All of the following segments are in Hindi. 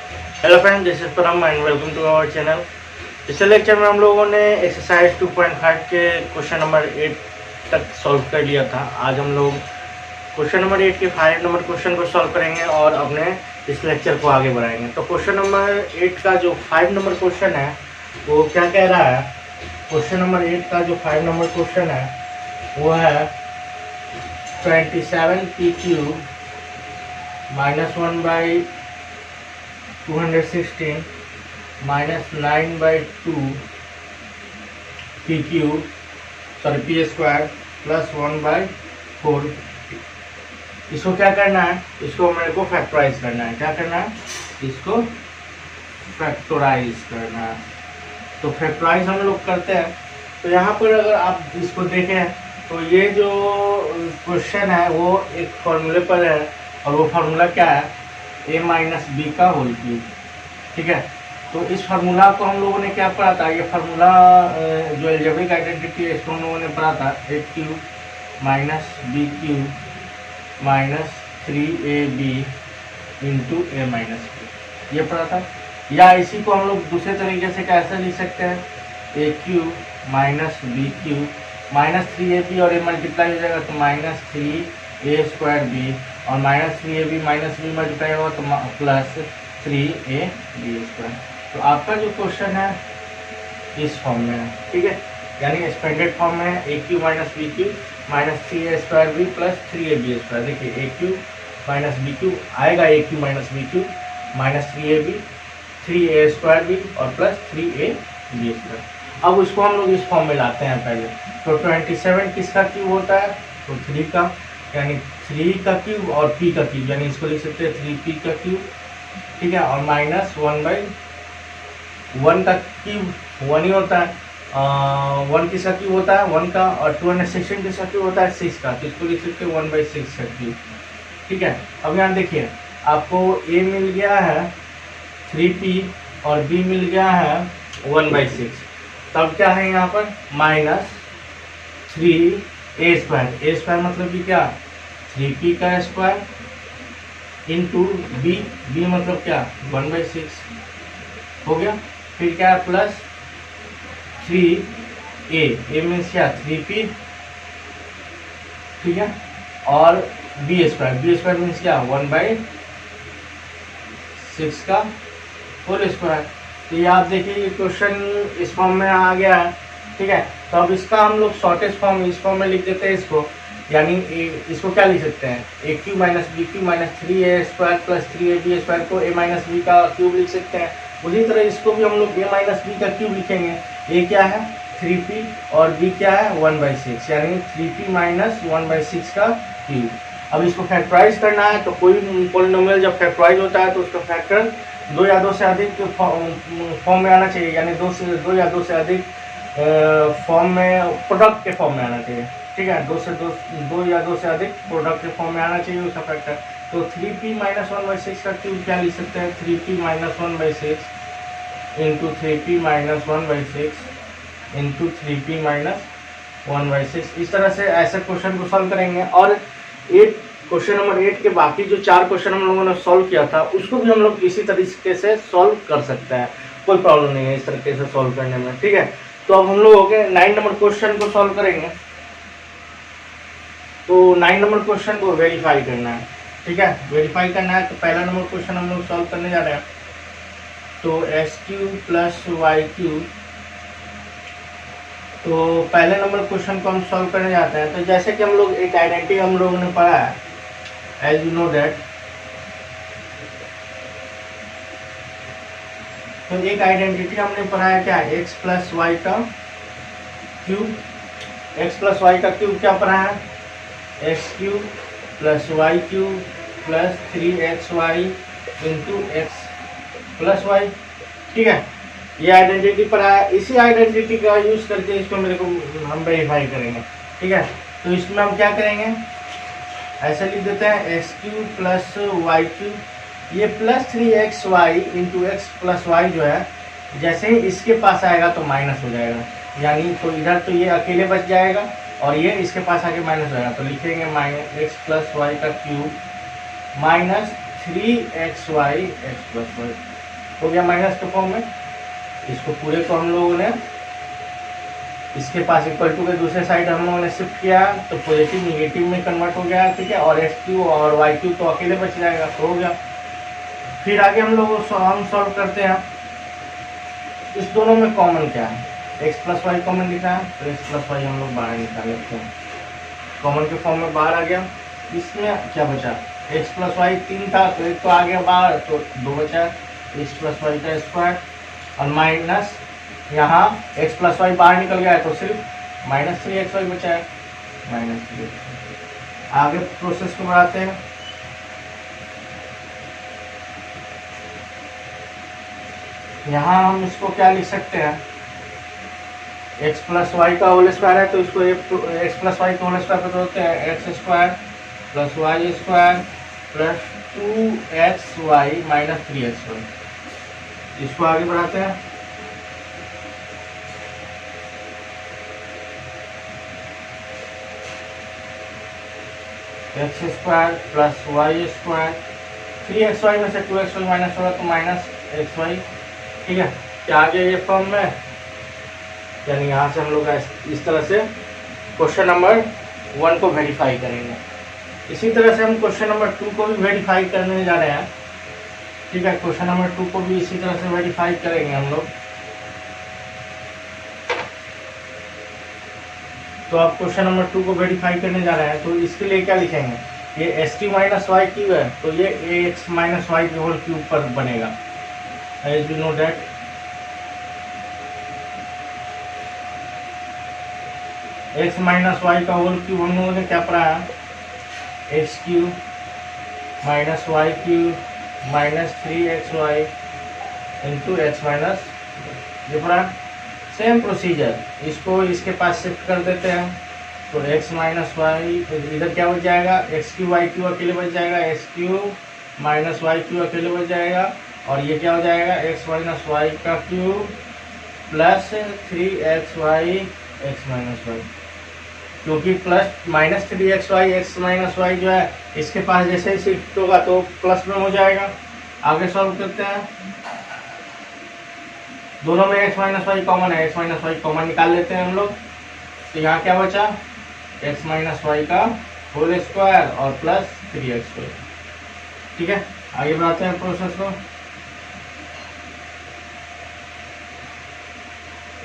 Hello friend, this is Param and welcome to our channel. पिछले लेक्चर में हम लोगों ने एक्सरसाइज 2.5 के क्वेश्चन नंबर 8 तक सॉल्व कर लिया था। आज हम लोग क्वेश्चन नंबर 8 के 5 नंबर क्वेश्चन को सॉल्व करेंगे और अपने इस लेक्चर को आगे बढ़ाएंगे। तो क्वेश्चन नंबर 8 का जो 5 नंबर क्वेश्चन है वो क्या कह रहा है? क्वेश्चन नंबर 8 का जो 5 नंबर क्वेश्चन है वो है 27p³ -1/216 -9/2 p² प्लस 1/4। इसको क्या करना है? इसको मेरे को फैक्टराइज करना है। क्या करना है? इसको फैक्टराइज करना है। तो फैक्टराइज हम लोग करते हैं। तो यहाँ पर अगर आप इसको देखें तो ये जो क्वेश्चन है वो एक फॉर्मूले पर है और वो फार्मूला क्या है? a माइनस बी का होल क्यूब। ठीक है, तो इस फार्मूला को हम लोगों ने क्या पढ़ा था? ये फार्मूला जो एल्जेब्रिक आइडेंटिटी है इसको हम लोगों ने पढ़ा था a³ minus b³ minus 3ab into a minus b, ये पढ़ा था। या इसी को हम लोग दूसरे तरीके से कैसे लिख सकते हैं? a³ minus b³ minus 3ab और a मल्टीप्लाई हो जाएगा तो माइनस 3a² और minus 3ab minus b multiply होगा तो प्लस 3ab²। तो आपका जो क्वेश्चन है इस फॉर्म में है। ठीक है, यानी एक्सपेंडेड फॉर्म में है a³ minus b³ minus 3a² plus 3ab²। देखिए a³ माइनस b³ आएगा, a³ minus b³ minus 3ab 3a² और प्लस 3ab²। अब उसको हम लोग इस फॉर्म में लाते हैं पहले। तो 27 किसका क्यूब होता है? तो 3 का, यानी 3 का क्यूब और p का क्यूब, यानी इसको लिख सकते हैं 3p का क्यूब। ठीक है, और माइनस 1/1 का क्यूब 1 ही होता है। 1 किसका क्यूब होता है? 1 का। और 216 किसका क्यूब होता है? 6 का। तो इसको लिख सकते हैं 1/6 का क्यूब। ठीक है, अब यहाँ देखिए आपको a मिल गया है 3p और b मिल गया है 1/6। तब क्या है यहाँ पर? माइनस 3a² मतलब कि क्या? 3p का स्क्वायर इंटू b मतलब क्या? 1/6 हो गया। फिर क्या है? प्लस 3a मीन्स क्या? 3p। ठीक है, और b² मीन्स क्या? 1/6 का होल स्क्वायर। तो ये आप देखिए ये क्वेश्चन इस फॉर्म में आ गया है। ठीक है, तो अब इसका हम लोग शॉर्टेस्ट फॉर्म इस फॉर्म में लिख देते हैं इसको, यानी इसको क्या लिख सकते हैं? a³ minus b³ minus 3a² plus 3ab² को a माइनस b का क्यूब लिख सकते हैं। उसी तरह इसको भी हम लोग a माइनस b का क्यूब लिखेंगे। a क्या है? 3p और b क्या है? 1/6, यानी 3p माइनस 1/6 का क्यूब। अब इसको फैक्टराइज करना है। तो कोई पॉलिनोमियल जब फैक्टराइज होता है तो उसका फैक्टर 2 या 2 से अधिक फॉर्म में आना चाहिए, यानी 2 या 2 से अधिक फॉर्म में, प्रोडक्ट के फॉर्म में आना चाहिए। ठीक है, 2 या 2 से अधिक प्रोडक्ट के फॉर्म में आना चाहिए उसका फैक्टर। तो 3p माइनस 1/6 का क्यूब क्या लिख सकते हैं? 3p minus 1/6 into 3p minus 1/6 into 3p minus 1/6। इस तरह से ऐसे क्वेश्चन को सॉल्व करेंगे। और क्वेश्चन नंबर 8 के बाकी जो 4 क्वेश्चन हम लोगों ने सॉल्व किया था उसको भी हम लोग इसी तरीके से सॉल्व कर सकते हैं। कोई प्रॉब्लम नहीं है इस तरीके से सॉल्व करने में। ठीक है, तो अब हम लोग हो गए 9 नंबर क्वेश्चन को सॉल्व करेंगे। तो 9 नंबर क्वेश्चन को वेरीफाई करना है। ठीक है, वेरीफाई करना है। तो पहला नंबर क्वेश्चन हम लोग सॉल्व करने जा रहे हैं। तो s³ प्लस y³। तो पहले नंबर क्वेश्चन को हम सॉल्व करने जाते हैं। तो जैसे कि हम लोग एक आइडेंटिटी हम लोगों ने पढ़ा है, एज यू नो दैट, तो एक आइडेंटिटी हमने पढ़ा है क्या? x प्लस वाई का क्यूब। x प्लस वाई का क्यूब क्या पढ़ा है? x³ plus y³ plus 3xy into x plus y. ठीक है, ये आइडेंटिटी पढ़ा है। इसी आइडेंटिटी का यूज करके इसको मेरे को हम वेरीफाई करेंगे। ठीक है, तो इसमें हम क्या करेंगे? ऐसे लिख देते हैं x³ प्लस y³, ये plus 3xy into x plus y जो है जैसे ही इसके पास आएगा तो माइनस हो जाएगा, यानी तो इधर तो ये अकेले बच जाएगा और ये इसके पास आके माइनस हो जाएगा। तो लिखेंगे माइनस एक्स प्लस वाई का cube minus 3xy x plus y. हो गया माइनस के फॉर्म में। इसको पूरे को हम लोगों ने इसके पास इक्वल टू के दूसरे साइड हम लोगों ने शिफ्ट किया तो पॉजिटिव निगेटिव में कन्वर्ट हो गया, ठीक है। और एक्स क्यू और वाई क्यू तो अकेले बच जाएगा, तो हो गया। फिर आगे हम लोग हम सॉल्व करते हैं। इस दोनों में कॉमन क्या है, एक्स प्लस वाई कॉमन लिखा है, तो एक्स प्लस वाई हम लोग बाहर निकाल लेते हैं, कॉमन के फॉर्म में बाहर आ गया। इसमें क्या बचा, एक्स प्लस वाई 3 था तो एक तो आ गया बाहर, तो 2 बचा एक्स प्लस वाई का स्क्वायर, और माइनस यहाँ एक्स प्लस वाई बाहर निकल गया है तो सिर्फ माइनस 3xy बचा है, माइनस 3। आगे प्रोसेस को बढ़ाते हैं। यहाँ हम इसको क्या लिख सकते हैं, एक्स प्लस वाई का होल स्क्वायर है तो इसको एक्स प्लस वाई का होल स्क्वायर पर होते हैं x square plus y square plus 2xy minus 3xy। इसको आगे बढ़ाते हैं। X square plus y square, 3xy में से 2xy माइनस होगा तो माइनस xy, ठीक है। क्या आ गया ये फॉर्म में, यानी यहाँ से हम लोग इस तरह से क्वेश्चन नंबर 1 को वेरीफाई करेंगे। इसी तरह से हम क्वेश्चन नंबर 2 को भी वेरीफाई करने जा रहे हैं, ठीक है। क्वेश्चन नंबर 2 को भी इसी तरह से वेरीफाई करेंगे हम लोग। तो आप क्वेश्चन नंबर 2 को वेरीफाई करने जा रहे हैं, तो इसके लिए क्या लिखेंगे, ये एस टी माइनस वाई क्यूब है तो ये ए एक्स माइनस वाई के होल क्यूब पर बनेगा। As you know that x minus Y का होल क्यूब हम लोगों ने क्या पढ़ा है, x cube minus y cube minus 3xy into x minus, ये पढ़ा। सेम प्रोसीजर, इसको इसके पास शिफ्ट कर देते हैं तो x माइनस वाई इधर क्या बच जाएगा, एक्स क्यू वाई क्यू अकेले बच जाएगा, X Q minus Y Q अकेले बच जाएगा, और ये क्या हो जाएगा एक्स माइनस वाई का cube plus 3xy X minus Y, क्योंकि plus minus 3xy X minus Y जो है इसके पास जैसे ही शिफ्ट होगा तो प्लस में हो जाएगा। आगे सॉल्व करते हैं। दोनों में एक्स माइनस वाई कॉमन है, एक्स माइनस वाई कॉमन निकाल लेते हैं हम लोग। तो यहाँ क्या बचा, एक्स माइनस वाई का होल स्क्वायर और प्लस 3xy, ठीक है। आगे बढ़ाते हैं प्रोसेस को।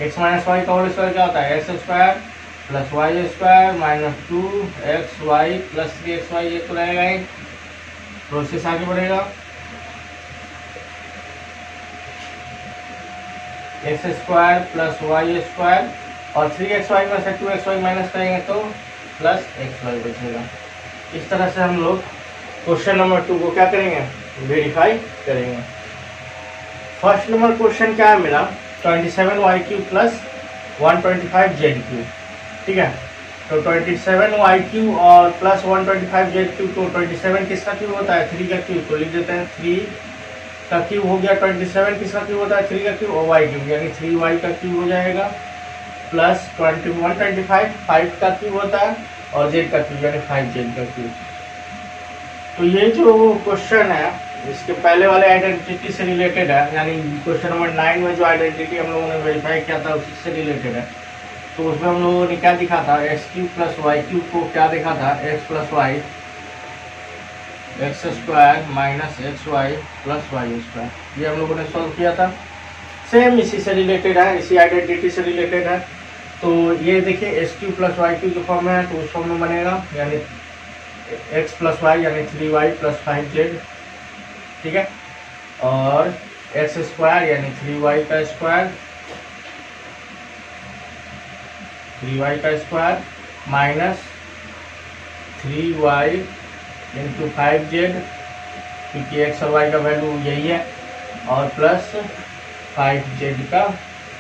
एक्स माइनस वाई का होल स्क्वायर क्या होता है, x square plus y square minus 2xy plus 3xy, ये तो रहेगा ही। प्रोसेस आगे बढ़ेगा। X square plus y square और 3xy में से 2xy माइनस करेंगे तो प्लस xy बचेगा। इस तरह से हम लोग क्वेश्चन नंबर 2 को क्या करेंगे, वेरीफाई करेंगे। फर्स्ट नंबर क्वेश्चन क्या है मेरा, 27y³ प्लस 125z³, ठीक है। तो 27y³ और प्लस 125z³, तो 27 किसका क्यूब होता है, 3 का क्यूब, तो लिख देते हैं 3 का क्यूब हो गया। 27 किसका क्यूब होता है, 3 का क्यूब और वाई क्यूब, यानी 3y का क्यूब हो जाएगा, प्लस 125 5 का क्यूब होता है और z का क्यूब यानी 5z का क्यूब। तो ये जो क्वेश्चन है इसके पहले वाले आइडेंटिटी से रिलेटेड है, यानी क्वेश्चन नंबर 9 में जो आइडेंटिटी हम लोगों ने वेरीफाई किया था उसी से रिलेटेड है। तो उसमें हम लोगों ने क्या दिखा था, x³ प्लस y³ को क्या देखा था, x plus y x square minus xy plus y square, ये हम लोगों ने सॉल्व किया था। सेम इसी से रिलेटेड है, इसी आइडेंटिटी से रिलेटेड है। तो ये देखिए x³ प्लस y³ जो फॉर्म है तो उस फॉर्म में बनेगा, यानी x प्लस वाई यानी 3y प्लस 5z, ठीक है। और एक्स स्क्वायर यानी 3y का स्क्वायर, 3y का square minus 3y into 5z, क्योंकि एक्स और वाई का वैल्यू यही है, और प्लस 5z का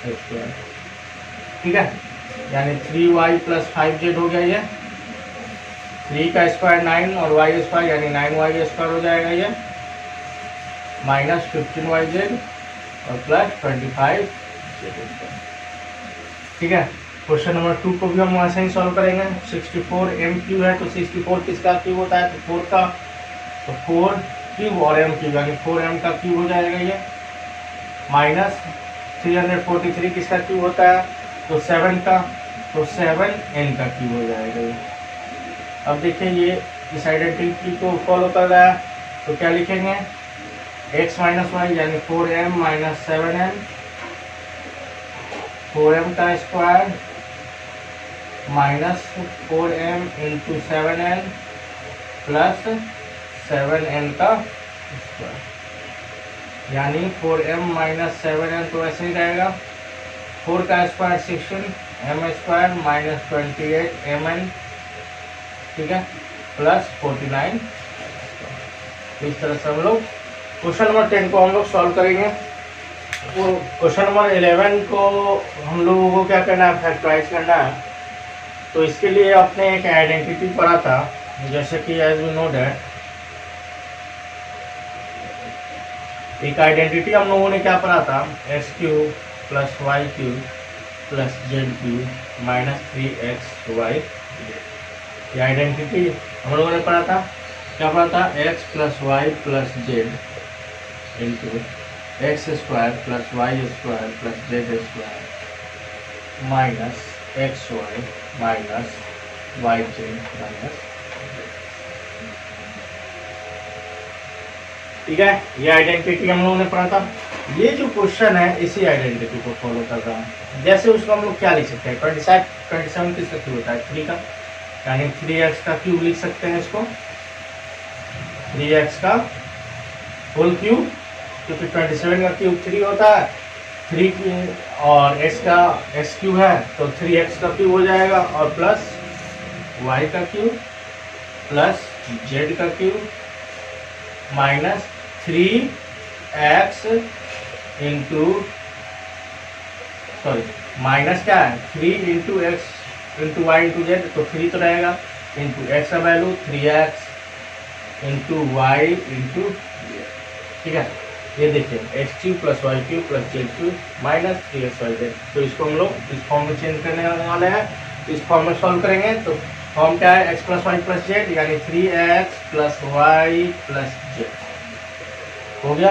स्क्वायर, ठीक है। यानी 3y प्लस 5z हो गया, ये 3 का स्क्वायर 9 और y स्क्वायर यानी 9y स्क्वायर हो जाएगा ये, माइनस 15yz और प्लस 25z, ठीक है। क्वेश्चन नंबर 2 को भी हम वैसे ही सॉल्व करेंगे। 64 m³ है तो 64 किसका क्यूब होता है, तो 4 का, तो 4 क्यूब और m³ यानी 4m का क्यूब हो जाएगा ये, माइनस 343 किसका क्यूब होता है, तो 7 का, तो 7n का क्यूब हो जाएगा ये। अब देखिए ये इस आइडेंटिटी को फॉलो कर रहा है, तो क्या लिखेंगे, x माइनस वाई यानी 4m माइनस 7n, 4m का square minus 4m into 7n plus 7n का स्क्वायर, यानी 4m माइनस 7n तो ऐसे ही रहेगा, 4 का square 16 m square minus 28 mn, ठीक है, प्लस 49। इस तरह से हम लोग क्वेश्चन नंबर 10 को हम लोग सॉल्व करेंगे। वो क्वेश्चन नंबर 11 को हम लोगों को क्या करना है, फैक्टराइज करना है। तो इसके लिए आपने एक आइडेंटिटी पढ़ा था, जैसे कि एज वी नो दैट, एक आइडेंटिटी हम लोगों ने क्या पढ़ा था, x cube plus y cube plus z cube minus 3xy। ये आइडेंटिटी हम लोगों ने पढ़ा था, क्या पढ़ा था, x plus y plus z into x square plus y square plus z square minus x y minus y z minus, ठीक है। ये आइडेंटिटी हम लोगों ने पढ़ा था। ये जो क्वेश्चन है इसी आइडेंटिटी को फॉलो कर रहा है। जैसे उसको हम लोग क्या लिख सकते हैं, 27 किसका क्यूब होता है, 3 का, यानी 3x का क्यूब लिख सकते हैं इसको, 3x का होल क्यूब, क्योंकि 27 का क्यूब 3 होता है, 3 की और x का x क्यूब है तो 3x का क्यूब हो जाएगा, और प्लस y का क्यूब प्लस z का cube minus 3x into, sorry minus क्या है, 3 into x into y into z, तो 3 तो रहेगा, इंटू एक्स का value 3x into y into, ठीक है। ये देखिए x cube plus y cube plus z cube minus 3xyz। तो इसको हम लोग इस फॉर्म में चेंज करने वाले हैं, इस फॉर्म में सॉल्व करेंगे। तो फॉर्म क्या है, x plus y plus z, यानी 3x plus y plus Z हो गया।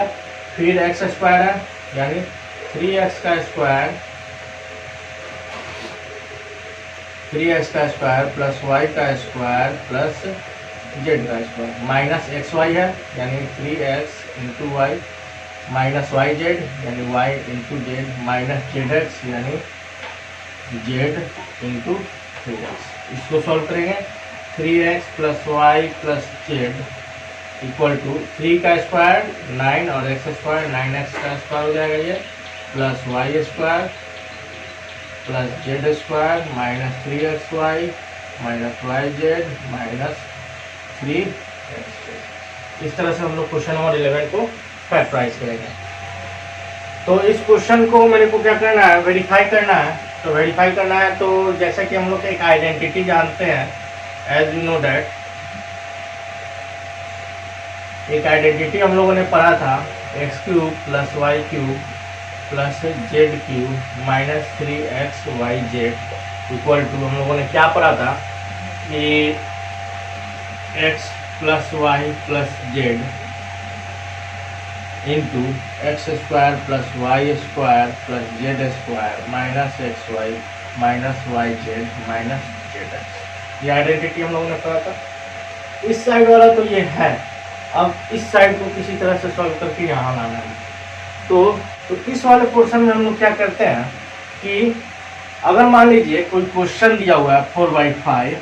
फिर एक्स स्क्वायर है, यानी 3x का स्क्वायर, 3x का स्क्वायर प्लस y का स्क्वायर प्लस z का स्क्वायर माइनस xy है, यानी 3x into y minus y z, यानी y into z minus zx, यानी z इंटू 3x। इसको सॉल्व करेंगे, 3x plus y plus z equal to 3 का स्क्वायर 9 और x स्क्वायर 9x का स्क्वायर हो जाएगा ये, plus y square plus z square minus 3xy minus y z minus 3x। इस तरह से हम लोग क्वेश्चन नंबर 11 को फैक्टराइज करेंगे। तो इस क्वेश्चन को मेरे को क्या करना है, वेरीफाई करना है। तो वेरीफाई करना है तो जैसा कि हम लोग एक आइडेंटिटी जानते हैं, एज यू नो दैट, एक आइडेंटिटी हम लोगों ने पढ़ा था, x cube plus y cube plus z cube minus 3xyz equal to, हम लोगों ने क्या पढ़ा था कि x plus y plus z into x square plus y square plus z square minus x y minus y z minus z x. ये आइडेंटिटी हम लोगों ने पढ़ा था। इस साइड वाला तो ये है, अब इस साइड को किसी तरह से सॉल्व करके यहाँ लाना है। तो इस वाले पोर्शन में हम लोग क्या करते हैं कि अगर मान लीजिए कोई क्वेश्चन दिया हुआ है 4/5,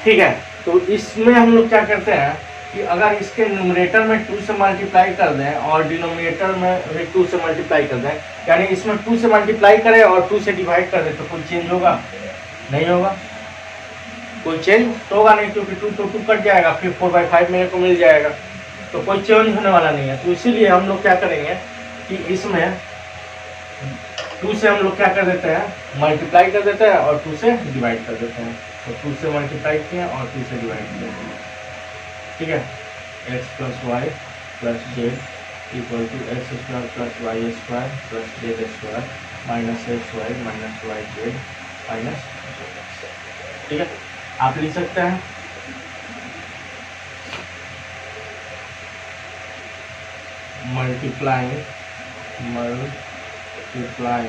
ठीक है, तो इसमें हम लोग क्या करते हैं कि अगर इसके न्यूमरेटर में 2 से मल्टीप्लाई कर दें और डिनोमिनेटर में भी 2 से मल्टीप्लाई कर दें, यानी इसमें 2 से मल्टीप्लाई करें और 2 से डिवाइड कर दें, तो कोई चेंज होगा? नहीं होगा, कोई चेंज तो होगा नहीं, क्योंकि 2 तो 2 कट जाएगा, फिर 4/5 मेरे को मिल जाएगा, तो कोई चेंज होने वाला नहीं है। तो इसीलिए हम लोग क्या करेंगे कि इसमें 2 से हम लोग क्या कर देते हैं, मल्टीप्लाई कर देते हैं और 2 से डिवाइड कर देते हैं। तो 2 से मल्टीप्लाई किए और 2 से डिवाइड किए, ठीक है। X plus y plus z equal to x square plus y square plus z square minus x y minus y z minus z x, ठीक है। आप लिख सकते हैं multiplying multiply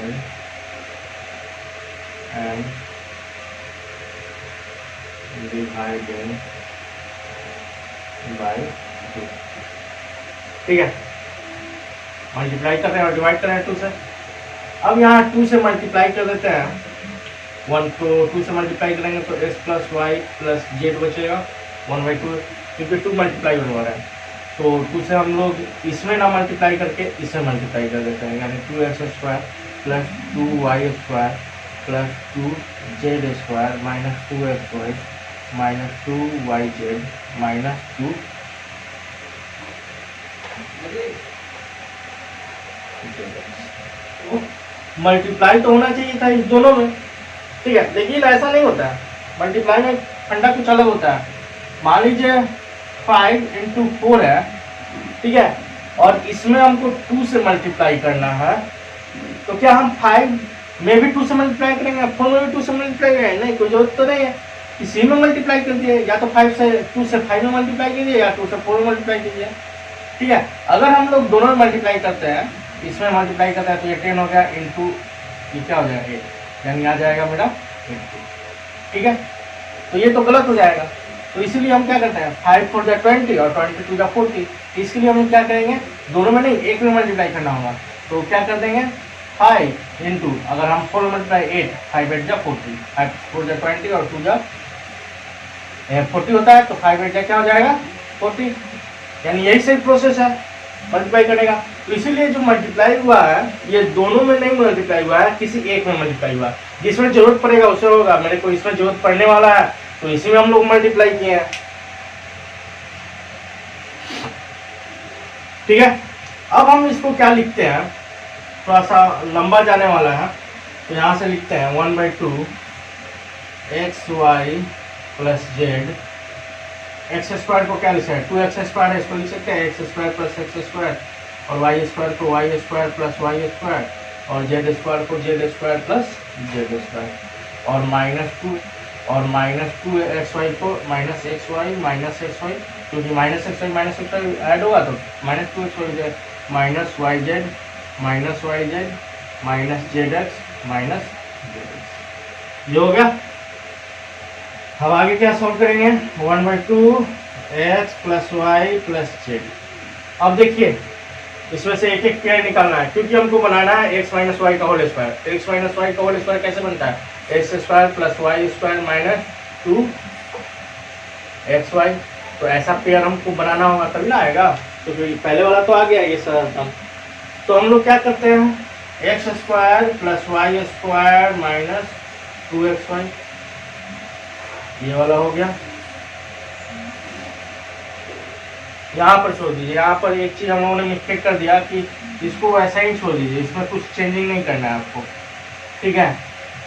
and divided by 2। ठीक है, मल्टीप्लाई कर रहे हैं और डिवाइड कर रहे हैं 2 से। अब यहाँ 2 से मल्टीप्लाई कर देते हैं 1, तो 2 से मल्टीप्लाई करेंगे तो x plus y plus z बचेगा 1/2, क्योंकि 2 मल्टीप्लाई होने वाला है। तो 2 से हम लोग इसमें ना मल्टीप्लाई करके इसमें मल्टीप्लाई कर देते हैं, यानी 2x² plus 2y² plus 2z² minus 2xy minus 2yz minus 2 multiply तो होना चाहिए था इस दोनों में। ठीक है, लेकिन ऐसा नहीं होता है, मल्टीप्लाई में फंडा कुछ अलग होता है। मान लीजिए 5 × 4 है, ठीक है, और इसमें हमको 2 से मल्टीप्लाई करना है, तो क्या हम 5 में भी 2 से मल्टीप्लाई करेंगे, 4 में भी 2 से मल्टीप्लाई करेंगे? नहीं, कोई जरूरत तो नहीं है, इसी में मल्टीप्लाई कर दिए, या तो 5 से 2 से 5 में मल्टीप्लाई कीजिए या 2 से 4 में मल्टीप्लाई कीजिए। ठीक है, अगर हम लोग दोनों में मल्टीप्लाई करते हैं, इसमें मल्टीप्लाई करता है तो ये 10 हो गया इंटू ये क्या हो जाएगा 8, यानी आ जाएगा मेरा 8। ठीक है, तो ये तो गलत हो जाएगा, तो इसीलिए हम क्या करते हैं 5 4 20 और 20 2 40। इसके लिए हम क्या करेंगे, दोनों में नहीं एक में मल्टीप्लाई करना होगा, तो क्या कर देंगे 5 इंटू, अगर हम 4 मल्टीप्लाई 8, 5 8 जा 40, 5 4 जा 20 और 2 जा 40 होता है, तो 5 8 जा क्या हो जाएगा 40, यानी यही सही प्रोसेस है मल्टीप्लाई करेगा। तो इसीलिए जो मल्टीप्लाई हुआ है ये दोनों में नहीं मल्टीप्लाई हुआ है, किसी एक में मल्टीप्लाई हुआ है। जिसमें जरूरत पड़ेगा उससे होगा, मेरे को इसमें जरूरत पड़ने वाला है तो इसी में हम लोग मल्टीप्लाई किए हैं। ठीक है, अब हम इसको क्या लिखते हैं, थोड़ा सा लंबा जाने वाला है, तो यहाँ से लिखते हैं 1/2 xy प्लस जेड। x² को क्या लिख सकते हैं 2x² है, इसको लिख सकते हैं x² प्लस x² और y² को y² प्लस y² और z² को z² प्लस z² और -2 और -2xy को -xy माइनस xy, क्योंकि -xy ऐड होगा तो -2xy minus yz minus zx minus zx। ये हो गया। अब आगे क्या सॉल्व करेंगे 1/2 x plus y plus z. अब देखिए इसमें से एक एक पेयर निकालना है, क्योंकि हमको बनाना है x माइनस वाई का whole square. x minus Y का होल स्क्वायर कैसे बनता है x² plus y² minus 2xy। तो ऐसा पेयर हमको बनाना होगा तभी ना आएगा, क्योंकि पहले वाला तो आ गया ये सरल। तो हम लोग क्या करते हैं x² plus y² minus 2xy, ये वाला हो गया। यहाँ पर छोड़ दीजिए, यहाँ पर एक चीज हम लोगों ने मिस्टेक कर दिया कि इसको ऐसा ही छोड़ दीजिए, इसमें कुछ चेंजिंग नहीं करना है आपको। ठीक है,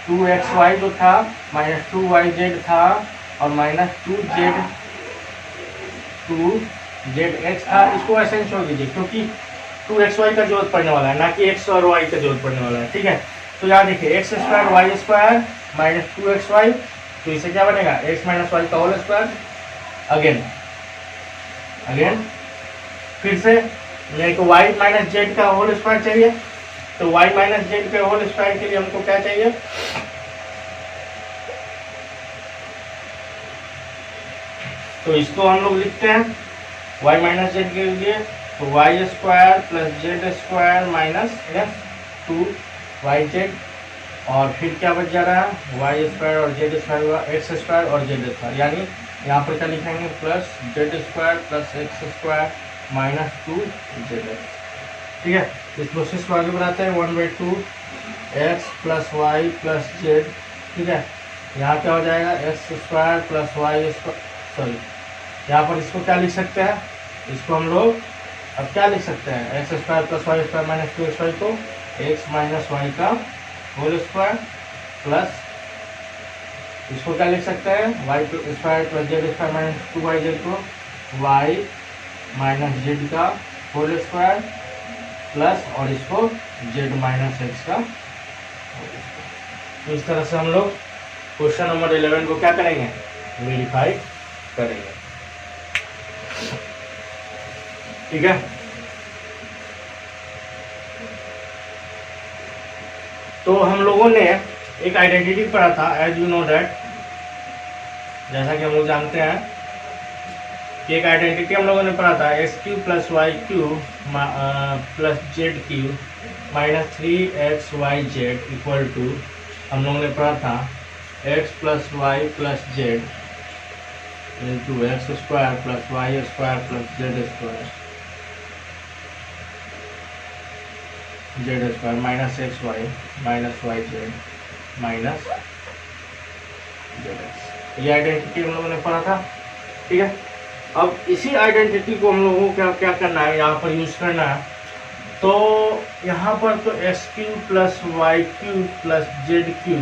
2xy जो था माइनस 2yz था और माइनस 2zx था, इसको ऐसा ही छोड़ दीजिए, क्योंकि 2xy का जरूरत पड़ने वाला है, ना कि x और y का जरूरत पड़ने वाला है। ठीक है, तो यहाँ देखिए x² y² माइनस 2xy, तो इसे क्या बनेगा x माइनस वाई का होल स्क्वायर। अगेन फिर से मेरे को y माइनस जेड का होल स्क्वायर चाहिए, तो y माइनस जेड के होल स्क्वायर के लिए हमको क्या चाहिए तो इसको हम लोग लिखते हैं y माइनस जेड के लिए, तो y² plus z² minus 2yz और फिर क्या बच जा रहा है y² और z² x² और z², यानी यहाँ पर क्या लिखेंगे plus z² plus x² minus 2zx। ठीक है, इस प्रोसेस को आगे बढ़ाते हैं 1/2 x plus y plus z. ठीक है, यहाँ क्या हो जाएगा x² प्लस y², सॉरी यहाँ पर इसको क्या लिख सकते हैं, इसको हम लोग अब क्या लिख सकते हैं x² plus y² minus 2xy को x माइनस वाई का होल स्क्वायर प्लस इसको क्या लिख सकते हैं y² plus z² minus 2yz को y माइनस जेड का होल स्क्वायर प्लस और इसको z माइनस x का। तो इस तरह से हम लोग क्वेश्चन नंबर 11 को क्या करेंगे वेरीफाई करेंगे। ठीक है, तो हम लोगों ने एक आइडेंटिटी पढ़ा था, एज यू नो दैट, जैसा कि हम लोग जानते हैं कि एक आइडेंटिटी हम लोगों ने पढ़ा था, x cube plus y cube plus z cube minus 3xyz equal to, हम लोगों ने पढ़ा था x plus y plus z into x square plus y square plus z square minus x y minus y z minus z x. ये आइडेंटिटी हम लोगों ने पढ़ा था, ठीक है। अब इसी आइडेंटिटी को हम लोगों को क्या करना है, यहाँ पर यूज करना है। तो यहाँ पर तो x cube plus y cube plus z cube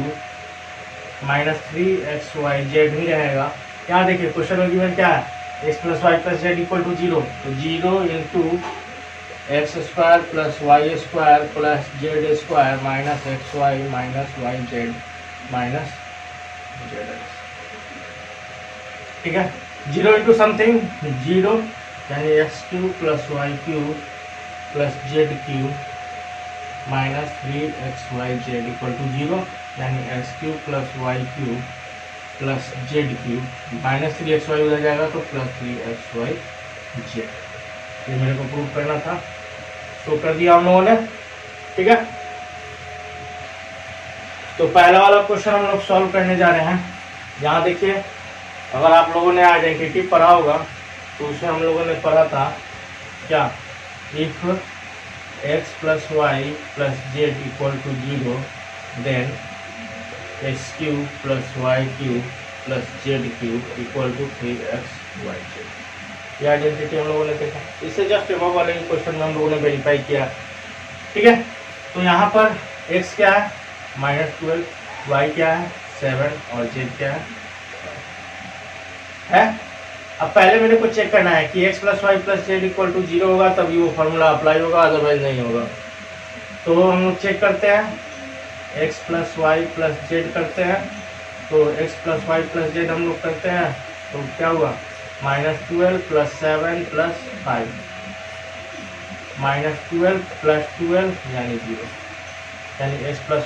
minus 3xyz ही रहेगा। यहाँ देखिए क्वेश्चन में गिवन क्या है, x plus y plus z equal to 0, तो 0 into x square plus y square plus z square minus x y minus y z minus z x, ठीक है। 0 इंटू समथिंग 0, यानी x cube plus y cube plus z cube minus 3xyz equal to 0, यानी x cube plus y cube plus z cube minus 3xy उधर जाएगा तो प्लस 3xyz। ये मेरे को प्रूव करना था, तो कर दिया हम लोगों ने, ठीक है। तो पहला वाला क्वेश्चन हम लोग सॉल्व करने जा रहे हैं। यहाँ देखिए, अगर आप लोगों ने आइडेंटिटी पढ़ा होगा तो उसमें हम लोगों ने पढ़ा था क्या, if x plus y plus z equal to 0 then x cube plus y cube plus z cube equal to 3xyz। ये आइडेंटिटी हम लोगों ने देखा, इससे जस्ट अबव वाले क्वेश्चन में हम लोगों ने वेरीफाई किया, ठीक है। तो यहाँ पर x क्या है -12, y क्या है 7 और z क्या है। अब पहले मेरे को चेक करना है कि x plus y plus z equal to 0 होगा तभी वो फॉर्मूला अप्लाई होगा, अदरवाइज नहीं होगा। तो हम लोग चेक करते हैं, x plus y plus z करते हैं, तो x plus y plus z हम लोग करते हैं, तो क्या हुआ -12 प्लस 7 प्लस 5 -12 प्लस 12 यानी 0, यानी x plus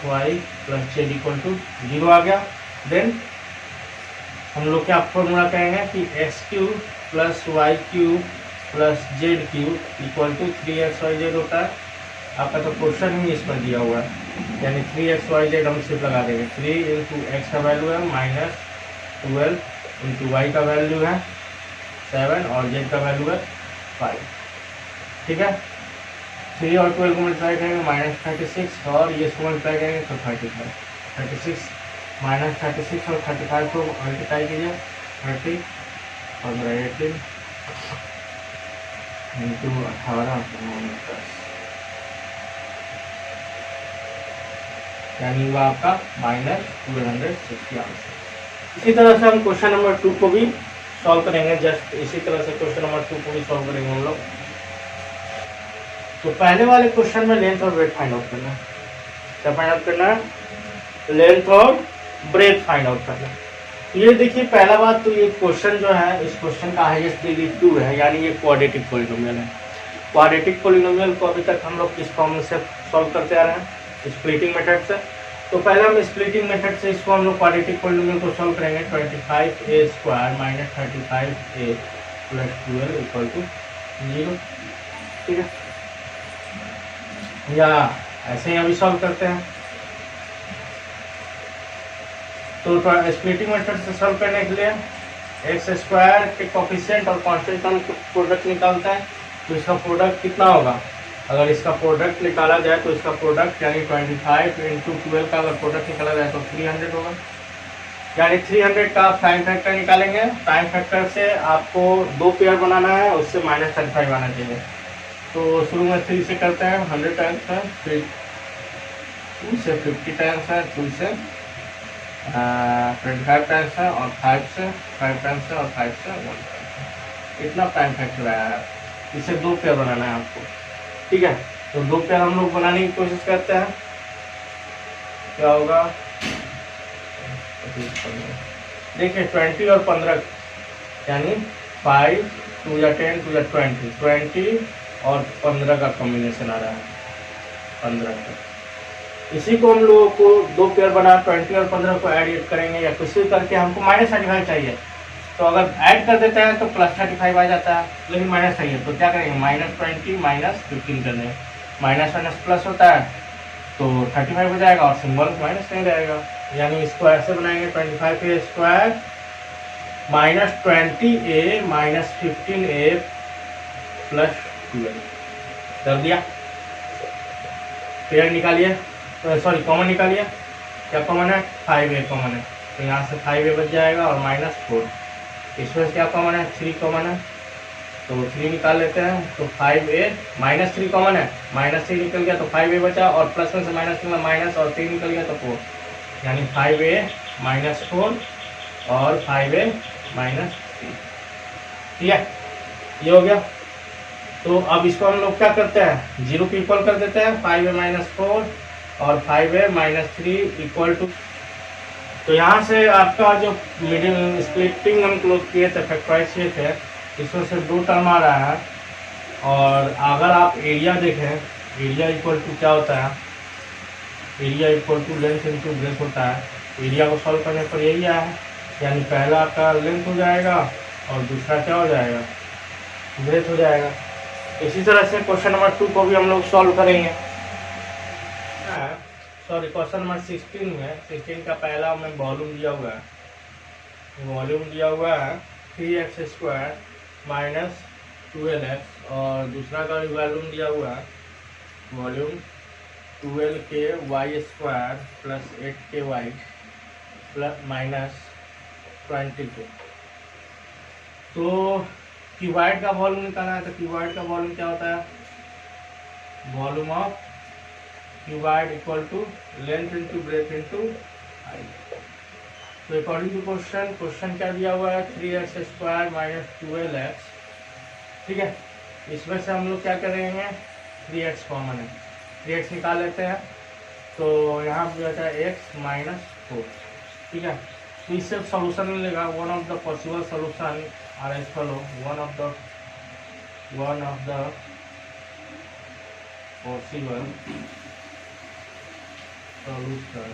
y plus z equal to 0 आ गया। देन हम लोग क्या फॉर्मूला कहेंगे कि x cube plus y cube plus z cube equal to 3xyz होता है। आपका तो क्वेश्चन ही इसमें दिया हुआ है, यानी 3xyz हम सिर्फ लगा देंगे। 3 इंटू एक्स का वैल्यू है -12 इंटू वाई का वैल्यू है 7 और जेड का वैल्यू है 5, ठीक है। 3 और 12 को मल्टीप्लाई करेंगे -36 और ये इसको मल्टीप्लाई करेंगे तो 36 -36 और 35 को मल्टीप्लाई कीजिए 30 और 18 इंटू 18 यानी वो आपका -1260 आंसर। इसी तरह से हम क्वेश्चन नंबर 2 को भी सॉल्व करेंगे, जस्ट इसी तरह से क्वेश्चन नंबर 2 को भी सॉल्व करेंगे हम लोग। तो पहले वाले क्वेश्चन में लेंथ और ब्रेथ फाइंड आउट करना है। क्या फाइंड आउट करना है? लेंथ और ब्रेथ फाइंड आउट करना है। ये देखिए पहला बात तो ये क्वेश्चन जो है, इस क्वेश्चन का हाईएस्ट डिग्री 2 है, यानी ये क्वाड्रेटिक पॉलिनोमियल है। क्वाड्रेटिक पॉलिनोमियल को अभी तक हम लोग किस फॉर्म से सॉल्व करते आ रहे हैं? स्प्लिटिंग मेथड से। तो पहले हम स्प्लिटिंग मेथड से इसको हम लोग क्वाड्रेटिक पॉलिनोमियल को सॉल्व करेंगे। 25a² minus 35a plus 12 equal to 0, ठीक है। या ऐसे ही अभी सॉल्व करते हैं। तो स्प्लिटिंग मेथड से सॉल्व करने के लिए x² के कोफिशिएंट और कांस्टेंट टर्म का प्रोडक्ट निकालते हैं। तो इसका प्रोडक्ट कितना होगा? अगर इसका प्रोडक्ट निकाला जाए तो इसका प्रोडक्ट यानी 25 इंटू 12 का अगर प्रोडक्ट निकाला जाए तो 300 होगा, यानी 300 का प्राइम फैक्टर निकालेंगे। प्राइम फैक्टर से आपको 2 पेयर बनाना है, उससे -35 आना चाहिए। तो शुरू में 3 से करते हैं, 100 टाइम्स है, फिर 2 से 50 टाइम्स है, 2 से 25 टाइम्स है, और 5 से 5 टाइम्स है, और 5 से 1 टाइम्स है। इतना प्राइम फैक्टर आया है। इसे 2 पेयर बनाना है आपको, ठीक है। तो 2 पेयर हम लोग बनाने की कोशिश करते हैं। क्या होगा? देखिए 20 और 15 यानी 5 2 या 10 2 या 20 और 15 का कॉम्बिनेशन आ रहा है। 15 तक। इसी को हम लोगों को दो पेयर बना 20 और 15 को ऐड करेंगे या कुछ भी करके हमको -35 चाहिए। तो अगर ऐड कर देते हैं तो +35 आ जाता है, लेकिन माइनस चाहिए तो क्या करेंगे, -20 -15 कर देंगे। माइनस माइनस प्लस होता है तो 35 हो जाएगा और सिंबल माइनस नहीं रहेगा। यानी इसको ऐसे बनाएंगे 25a स्क्वायर -20a -15a +12 कर दिया। पेयर निकालिए, सॉरी कॉमन निकालिए। क्या कॉमन है, 5a कॉमन है, तो यहाँ से 5a बच जाएगा और -4। इसमें क्या कॉमन है, 3 कॉमन है, तो 3 निकाल लेते हैं। तो 5a -3 कॉमन है, -3 निकल गया तो 5a बचा, और प्लस में से माइनस निकला माइनस, और 3 निकल गया तो 4, यानी 5a -4 और 5a -3। ठीक है, ये हो गया। तो अब इसको हम लोग क्या करते हैं, 0 को इक्वल कर देते हैं। 5a -4 और 5a -3 इक्वल टू, तो यहाँ से आपका जो मिडिल स्प्लिटिंग हम लोग किए थे, फैक्टराइज किए थे, इसमें से 2 टर्म आ रहा है। और अगर आप एरिया देखें, एरिया इक्वल टू क्या होता है, area equal to length into breadth होता है। एरिया को सॉल्व करने पर यही है, यानी पहला आपका लेंथ हो जाएगा और दूसरा क्या हो जाएगा, ब्रेथ हो जाएगा। इसी तरह से क्वेश्चन नंबर 2 को भी हम लोग सॉल्व करेंगे। सॉरी, क्वेश्चन नंबर 16 में 16 का पहला हमें वॉल्यूम दिया हुआ है, वॉल्यूम दिया हुआ है 3x² -12x, और दूसरा का भी वॉल्यूम दिया हुआ है, वॉल्यूम 12k² + 8ky -20k। तो क्यूबॉइड का वॉल्यूम निकालना है। तो क्यूबॉइड का वॉल्यूम क्या होता है, volume of cuboid equal to length into breadth into height. तो अकॉर्डिंग टू क्वेश्चन क्या दिया हुआ है, 3x² -12x। ठीक है, इसमें से हम लोग क्या करेंगे, 3x कॉमन है, 3x निकाल लेते हैं। तो यहाँ पे होता है x -4। ठीक है, तो इससे सोल्यूशन मिलेगा। One of the possible solution are as follow, वन ऑफ द पॉसिबल solution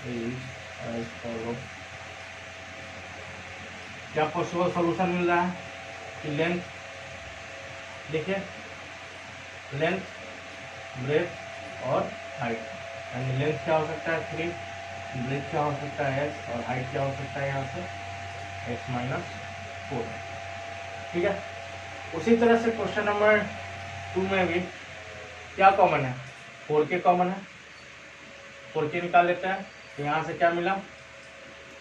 is as follow। क्या पॉसिबल सॉल्यूशन मिल रहा है कि लेंथ, देखिए लेंथ, ब्रेथ और हाइट, यानी लेंथ क्या हो सकता है 3, ब्रेथ क्या हो सकता है x, और हाइट क्या हो सकता है यहाँ से x -4। ठीक है, उसी तरह से क्वेश्चन नंबर 2 में भी क्या कॉमन है, 4k कॉमन है, 4k निकाल लेते हैं। तो यहाँ से क्या मिला,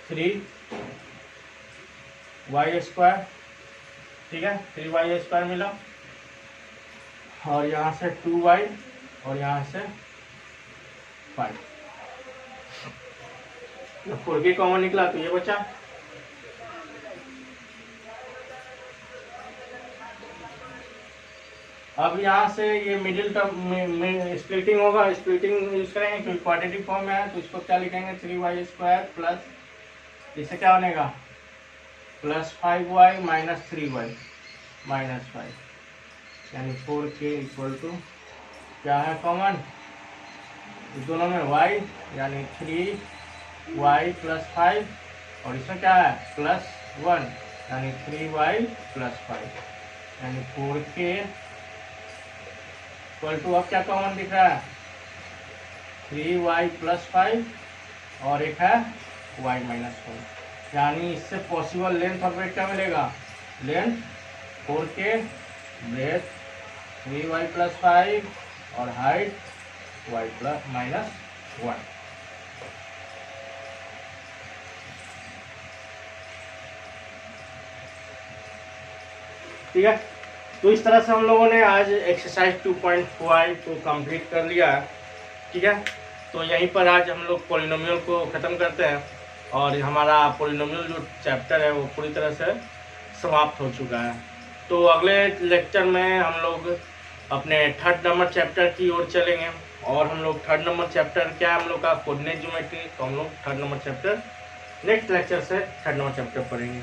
3y²। ठीक है, 3y² मिला, और यहाँ से 2y, और यहाँ से 5। 4k कॉमन निकला तो ये बचा। अब यहाँ से ये मिडिल टर्म में स्प्लिटिंग होगा, स्प्लिटिंग यूज करेंगे क्योंकि क्वाड्रेटिक फॉर्म में है। तो इसको क्या लिखेंगे, 3y² प्लस, इससे क्या बनेगा, +5y -3y -5, यानी 4k इक्वल टू क्या है कॉमन, इस दोनों में y, यानी 3y + 5, और इसमें क्या है +1, यानी 3y + 5, यानी 4k इक्वल टू, अब क्या कॉमन दिख रहा है, 3y + 5 और एक है y -1, यानी इससे पॉसिबल लेंथ और ब्रेथ क्या मिलेगा, लेंथ 4k, ब्रेथ 3y + 5 और हाइट y -1। ठीक है, तो इस तरह से हम लोगों ने आज एक्सरसाइज 2.5 को कंप्लीट कर लिया है। ठीक है, तो यहीं पर आज हम लोग पॉलिनोमियल को ख़त्म करते हैं, और हमारा पॉलिनोमियल जो चैप्टर है वो पूरी तरह से समाप्त हो चुका है। तो अगले लेक्चर में हम लोग अपने 3rd नंबर चैप्टर की ओर चलेंगे, और हम लोग 3rd नंबर चैप्टर क्या है हम लोग का, कोऑर्डिनेट ज्योमेट्री। तो हम लोग 3rd number chapter next lecture से 3rd नंबर चैप्टर पढ़ेंगे।